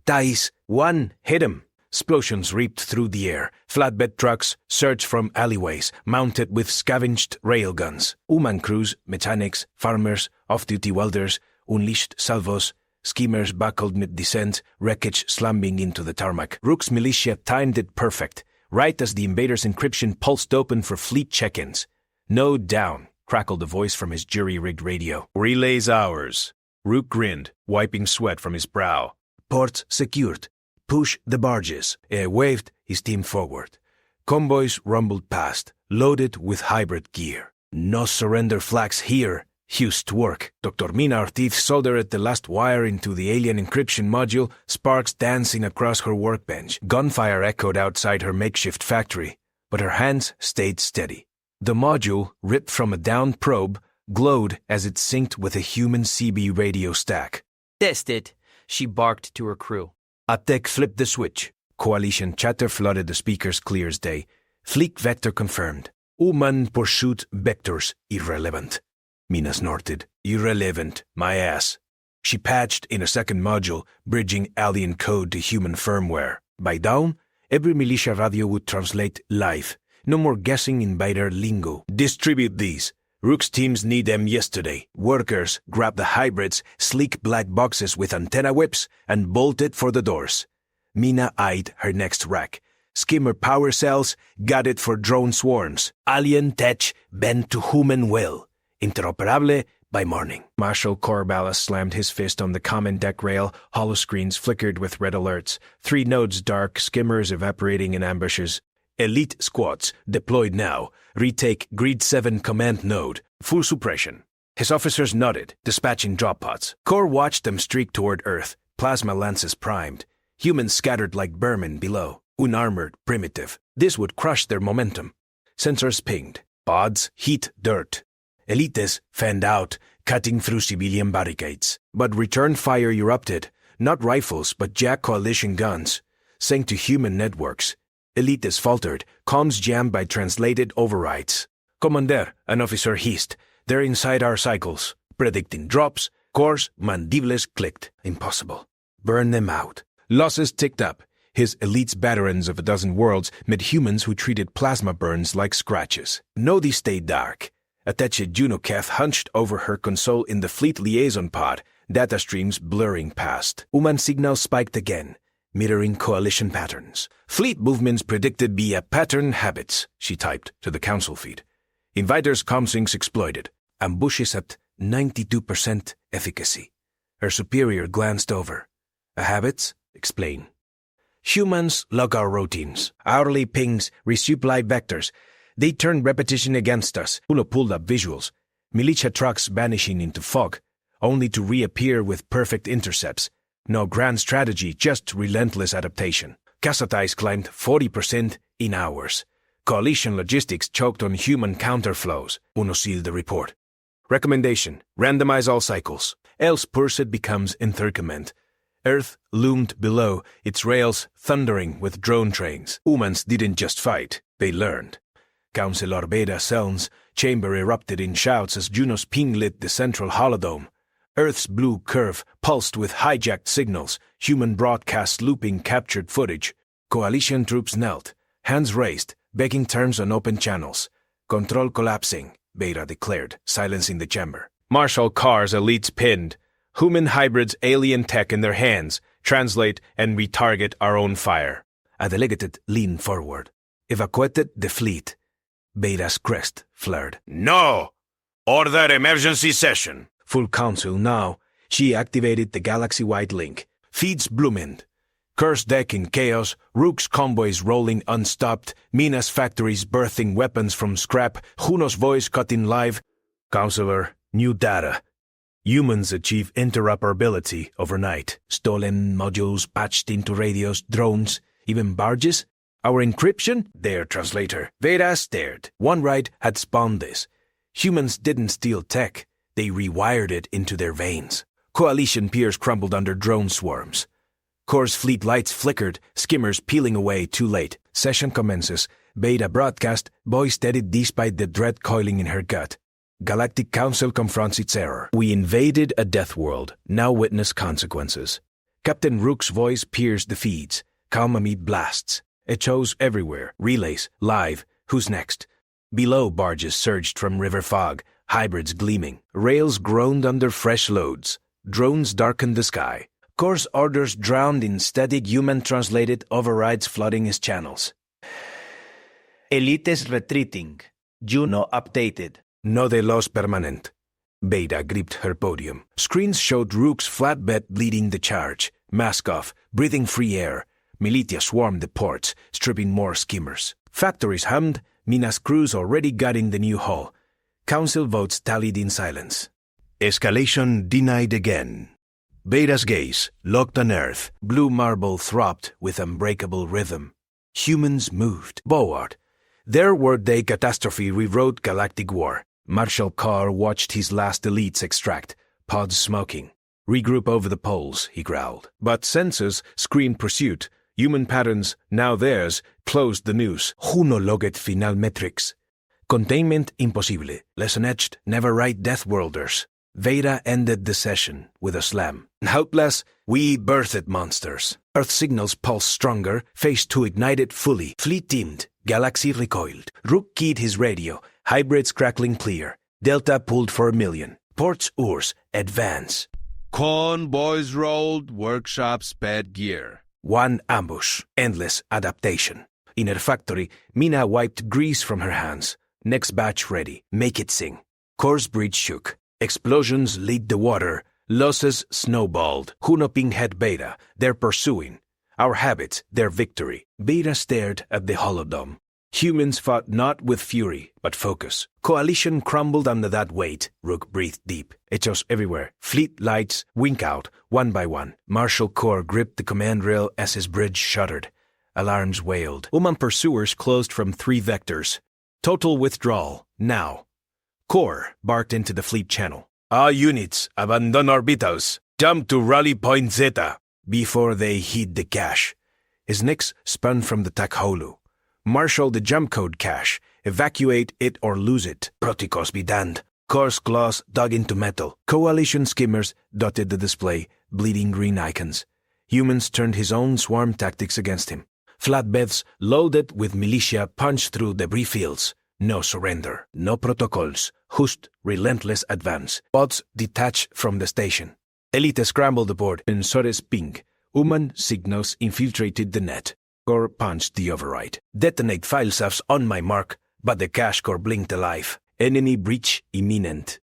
2, 1, hit 'em. Explosions reaped through the air. Flatbed trucks surged from alleyways, mounted with scavenged railguns. Human crews, mechanics, farmers, off-duty welders, unleashed salvos. Schemers buckled mid-descent, wreckage slamming into the tarmac. Rook's militia timed it perfect, right as the invader's encryption pulsed open for fleet check-ins. "No down," crackled a voice from his jury-rigged radio. Relays ours. Rook grinned, wiping sweat from his brow. Ports secured. Push the barges. Waved his team forward. Convoys rumbled past, loaded with hybrid gear. No surrender flags here. Hughes to work. Dr. Mina Ortiz soldered the last wire into the alien encryption module, sparks dancing across her workbench. Gunfire echoed outside her makeshift factory, but her hands stayed steady. The module, ripped from a downed probe, glowed as it synced with a human CB radio stack. Test it, she barked to her crew. A tech flipped the switch. Coalition chatter flooded the speakers clear as day. Fleet vector confirmed. Human pursuit vectors irrelevant. Mina snorted. Irrelevant, my ass. She patched in a second module, bridging alien code to human firmware. By dawn, every militia radio would translate live. No more guessing invader lingo. Distribute these. Rook's teams need them yesterday. Workers grabbed the hybrids, sleek black boxes with antenna whips, and bolted for the doors. Mina eyed her next rack. Skimmer power cells, got it for drone swarms. Alien tech bent to human will. Interoperable by morning. Marshal Corballas slammed his fist on the common deck rail. Holoscreens flickered with red alerts. 3 nodes dark, skimmers evaporating in ambushes. Elite squads, deployed now. Retake Grid 7 command node. Full suppression. His officers nodded, dispatching drop pods. Corps watched them streak toward Earth. Plasma lances primed. Humans scattered like vermin below. Unarmored, primitive. This would crush their momentum. Sensors pinged. Pods heat dirt. Elites fanned out, cutting through civilian barricades. But return fire erupted. Not rifles, but Jack Coalition guns. Sank to human networks. Elites faltered, comms jammed by translated overrides. Commander, an officer hissed. They're inside our cycles. Predicting drops. Corps' mandibles clicked. Impossible. Burn them out. Losses ticked up. His elites veterans of a dozen worlds met humans who treated plasma burns like scratches. Nodi stayed dark. Attache Junoketh hunched over her console in the fleet liaison pod, data streams blurring past. Human signals spiked again, mirroring coalition patterns. Fleet movements predicted via pattern habits, she typed to the council feed. Inviters' comsyncs exploited. Ambushes at 92% efficacy. Her superior glanced over. Habits? Explain. Humans log our routines. Hourly pings, resupply vectors. They turned repetition against us. Pulo pulled up visuals. Militia trucks vanishing into fog, only to reappear with perfect intercepts. No grand strategy, just relentless adaptation. Casualties climbed 40% in hours. Coalition logistics choked on human counterflows, Uno sealed the report. Recommendation: randomize all cycles, else Pursuit becomes enthercament. Earth loomed below, its rails thundering with drone trains. Humans didn't just fight, they learned. Councilor Beta Seln's chamber erupted in shouts as Juno's ping lit the central holodome. Earth's blue curve pulsed with hijacked signals, human broadcasts looping captured footage. Coalition troops knelt, hands raised, begging terms on open channels. Control collapsing, Beta declared, silencing the chamber. Marshal Carr's elites pinned. Human hybrids alien tech in their hands. Translate and retarget our own fire. A delegate leaned forward. Evacuated the fleet. Beta's crest flared. No! Order emergency session. Full council now. She activated the galaxy-wide link. Feeds bloomed. Curse deck in chaos, Rook's convoys rolling unstopped, Mina's factories birthing weapons from scrap, Juno's voice cut in live. Counselor, new data. Humans achieve interoperability overnight. Stolen modules patched into radios, drones, even barges. Our encryption? Their translator. Veda stared. One right had spawned this. Humans didn't steal tech. They rewired it into their veins. Coalition peers crumbled under drone swarms. Core's fleet lights flickered, skimmers peeling away too late. Session commences. Beta broadcast, voice steadied despite the dread coiling in her gut. Galactic Council confronts its error. We invaded a death world, now witness consequences. Captain Rook's voice pierced the feeds. Calm amid blasts. Echoes everywhere, relays, live, who's next? Below barges surged from river fog, hybrids gleaming. Rails groaned under fresh loads. Drones darkened the sky. Core's orders drowned in static human-translated overrides flooding his channels. Elites retreating. Juno updated. No de los permanent. Beta gripped her podium. Screens showed Rook's flatbed leading the charge. Mask off, breathing free air. Militia swarmed the ports, stripping more skimmers. Factories hummed, Mina's crews already gutting the new hull. Council votes tallied in silence. Escalation denied again. Beta's gaze, locked on Earth. Blue marble throbbed with unbreakable rhythm. Humans moved. Forward. Their word-day catastrophe rewrote galactic war. Marshal Carr watched his last elites extract, pods smoking. Regroup over the poles, he growled. But sensors screamed pursuit. Human patterns, now theirs, closed the news. Juno logged final metrics. Containment impossible. Lesson etched, never write Deathworlders. Veda ended the session with a slam. Helpless, we birthed monsters. Earth signals pulsed stronger, phase 2 ignited fully. Fleet dimmed, galaxy recoiled. Rook keyed his radio, hybrids crackling clear. Delta pulled for 1,000,000. Ports oars, advance. Convoys rolled, workshop sped gear. One ambush, endless adaptation. In her factory, Mina wiped grease from her hands. Next batch ready, make it sing. Core's bridge shook. Explosions lit the water. Losses snowballed. Juno pinged head Beta. They're pursuing. Our habits, their victory. Beta stared at the holodome. Humans fought not with fury, but focus. Coalition crumbled under that weight. Rook breathed deep. Echoes everywhere. Fleet lights wink out, one by one. Marshal Core gripped the command rail as his bridge shuddered. Alarms wailed. Human pursuers closed from 3 vectors. Total withdrawal, now. Core barked into the fleet channel. All units, abandon orbitals. Jump to rally point Zeta. Before they hit the cache. His Nix spun from the Takholu. Marshal the jump code cache. Evacuate it or lose it. Protocols be damned. Core's claws dug into metal. Coalition skimmers dotted the display, bleeding green icons. Humans turned his own swarm tactics against him. Flatbeds loaded with militia punched through debris fields. No surrender, no protocols, just relentless advance. Pods detached from the station. Elite scrambled aboard in Sores ping. Human signals infiltrated the net. Core punched the override. Detonate file safs on my mark, but the cache core blinked alive. Enemy breach imminent.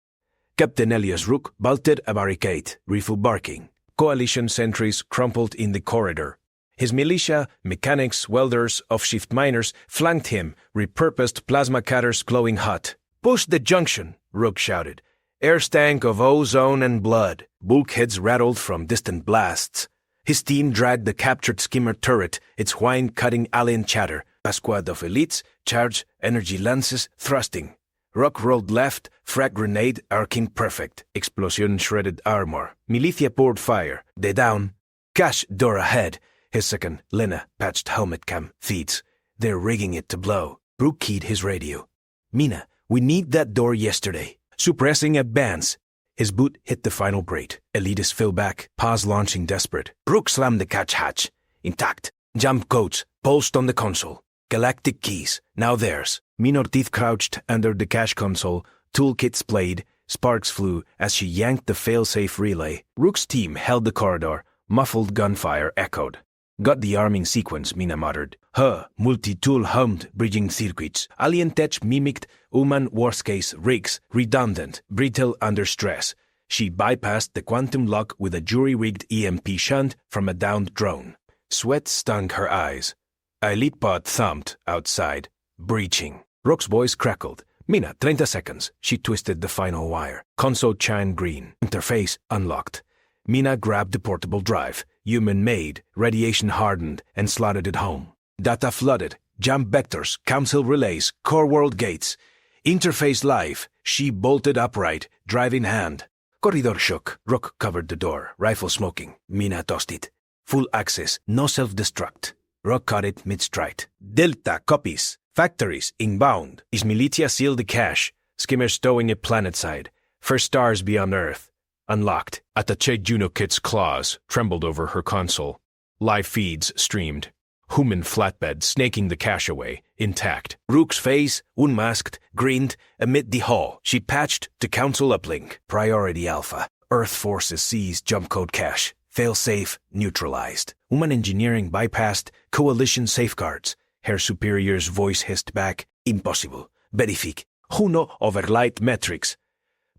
Captain Elias Rook vaulted a barricade, rifle barking. Coalition sentries crumpled in the corridor. His militia, mechanics, welders, off-shift miners flanked him, repurposed plasma cutters glowing hot. Push the junction, Rook shouted. Air stank of ozone and blood. Bulkheads rattled from distant blasts. His team dragged the captured skimmer turret, its whine-cutting alien chatter. A squad of elites charged, energy lances thrusting. Rock rolled left, frag grenade arcing perfect. Explosion shredded armor. Militia poured fire. They down. Cash door ahead. His second, Lena, patched helmet cam, feeds. They're rigging it to blow. Brooke keyed his radio. Mina, we need that door yesterday. Suppressing advance. His boot hit the final grate. Elitist fell back, paws launching desperate. Brooke slammed the catch hatch. Intact. Jump codes, pulsed on the console. Galactic keys, now theirs. Minor teeth crouched under the cache console. Toolkits played. Sparks flew as she yanked the failsafe relay. Rook's team held the corridor. Muffled gunfire echoed. Got the arming sequence, Mina muttered. Her multi-tool hummed, bridging circuits. Alien tech mimicked human worst-case rigs, redundant, brittle under stress. She bypassed the quantum lock with a jury-rigged EMP shunt from a downed drone. Sweat stung her eyes. A elite pod thumped outside, breaching. Rock's voice crackled. Mina, 30 seconds. She twisted the final wire. Console chimed green. Interface unlocked. Mina grabbed the portable drive, human-made, radiation-hardened, and slotted it home. Data flooded. Jump vectors, council relays, core world gates. Interface live. She bolted upright, drive in hand. Corridor shook. Rock covered the door, rifle smoking. Mina tossed it. Full access, no self-destruct. Rock caught it mid-stride. Delta copies. Factories inbound. Is militia sealed the cache? Skimmers stowing it planetside. First stars beyond Earth. Unlocked. Attaché Juno Kit's claws trembled over her console. Live feeds streamed. Human flatbed snaking the cache away, intact. Rook's face, unmasked, grinned amid the hall. She patched to council uplink. Priority Alpha. Earth forces seized jump code cache. Failsafe neutralized. Human engineering bypassed coalition safeguards. Her superior's voice hissed back. Impossible. Verific. Juno overlight metrics.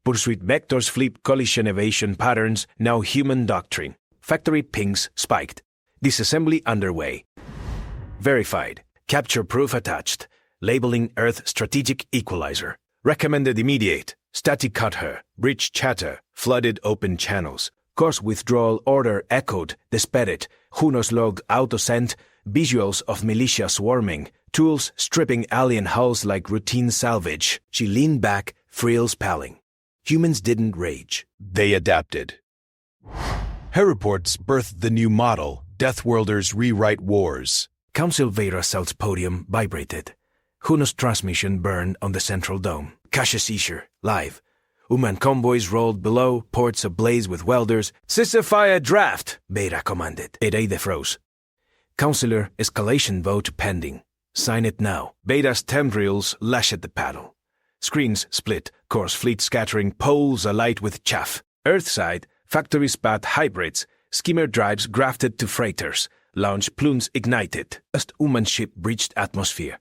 Pursuit vectors flip collision evasion patterns, now human doctrine. Factory pings spiked. Disassembly underway. Verified. Capture proof attached. Labeling Earth strategic equalizer. Recommended immediate. Static cut her. Bridge chatter. Flooded open channels. Course withdrawal order echoed. Despedit. Juno's logged auto-sent. Visuals of militia swarming. Tools stripping alien hulls like routine salvage. She leaned back, frills palling. Humans didn't rage. They adapted. Her reports birthed the new model, Deathworlders Rewrite Wars. Council Vera South's podium vibrated. Juno's transmission burned on the central dome. Cache seizure, live. Human convoys rolled below, ports ablaze with welders. Ceasefire draft, Beta commanded. Ere defroze. Councilor escalation vote pending. Sign it now. Beta's tendrils lashed the paddle. Screens split, course fleet scattering poles alight with chaff. Earthside, factory spat hybrids, skimmer drives grafted to freighters, launch plumes ignited. Just human ship breached atmosphere.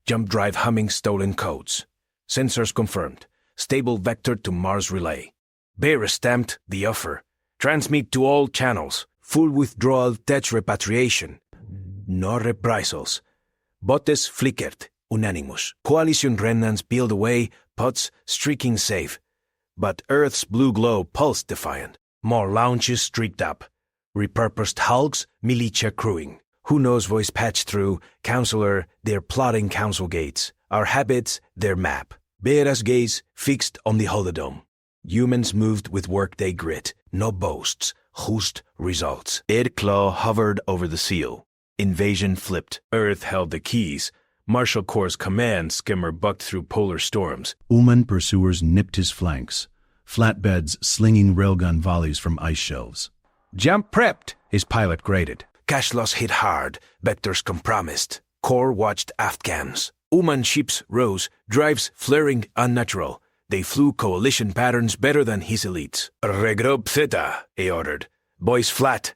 Jump drive humming stolen codes. Sensors confirmed. Stable vector to Mars relay. Bearer stamped the offer. Transmit to all channels. Full withdrawal tech repatriation. No reprisals. Botes flickered. Unanimous. Coalition remnants peeled away, pods streaking safe. But Earth's blue glow pulsed defiant. More launches streaked up. Repurposed hulks, militia crewing. Who knows voice patched through, counselor, their plotting council gates. Our habits, their map. Beta's gaze fixed on the holodome. Humans moved with workday grit. No boasts. Just results. Ed Claw hovered over the seal. Invasion flipped. Earth held the keys. Marshal Corps' command skimmer bucked through polar storms. Uman pursuers nipped his flanks, flatbeds slinging railgun volleys from ice shelves. Jump prepped, his pilot grated. Cash loss hit hard, vectors compromised. Corps watched aft cams. Uman ships rose, drives flaring unnatural. They flew coalition patterns better than his elites. Regroup Theta, he ordered. Boys flat.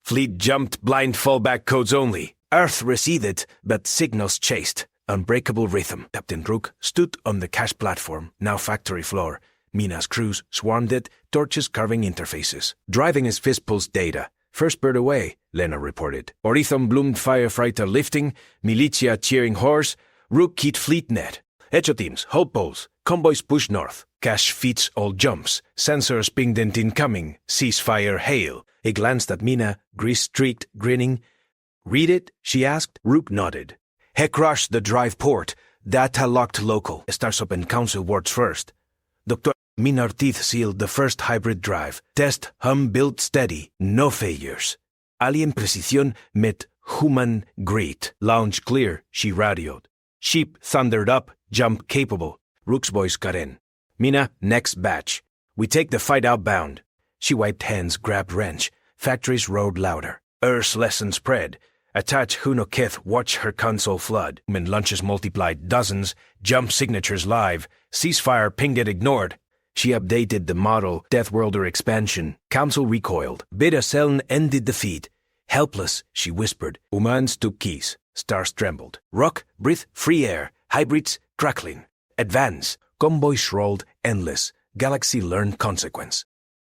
Fleet jumped blind fallback codes only. Earth receded, but signals chased. Unbreakable rhythm. Captain Rook stood on the cache platform, now factory floor. Mina's crews swarmed it, torches carving interfaces. Driving his fist pulsed data. First bird away, Lena reported. Orithon bloomed firefighter lifting, militia cheering horse, Rook keyed fleet net. Echo teams, hold poles. Convoys push north. Cache feeds all jumps. Sensors pinged incoming. Ceasefire hail. He glanced at Mina, grease-streaked, grinning. Read it? She asked. Rook nodded. He crushed the drive port. Data locked local. Starts up in council wards first. Dr. Mina teeth sealed the first hybrid drive. Test hum built steady. No failures. Alien precision met human great. Launch clear, she radioed. Sheep thundered up. Jump capable. Rook's voice cut in. Mina, next batch. We take the fight outbound. She wiped hands, grabbed wrench. Factories roared louder. Earth's lesson spread. Attach Huno Kith, watch her console flood. When lunches multiplied dozens, jump signatures live. Ceasefire pinged it ignored. She updated the model, Death Worlder expansion. Council recoiled. Beta Seln ended the feed. Helpless, she whispered. Humans took keys. Stars trembled. Rock, breathe, free air. Hybrids, crackling. Advance. Convoys rolled, endless. Galaxy learned consequence.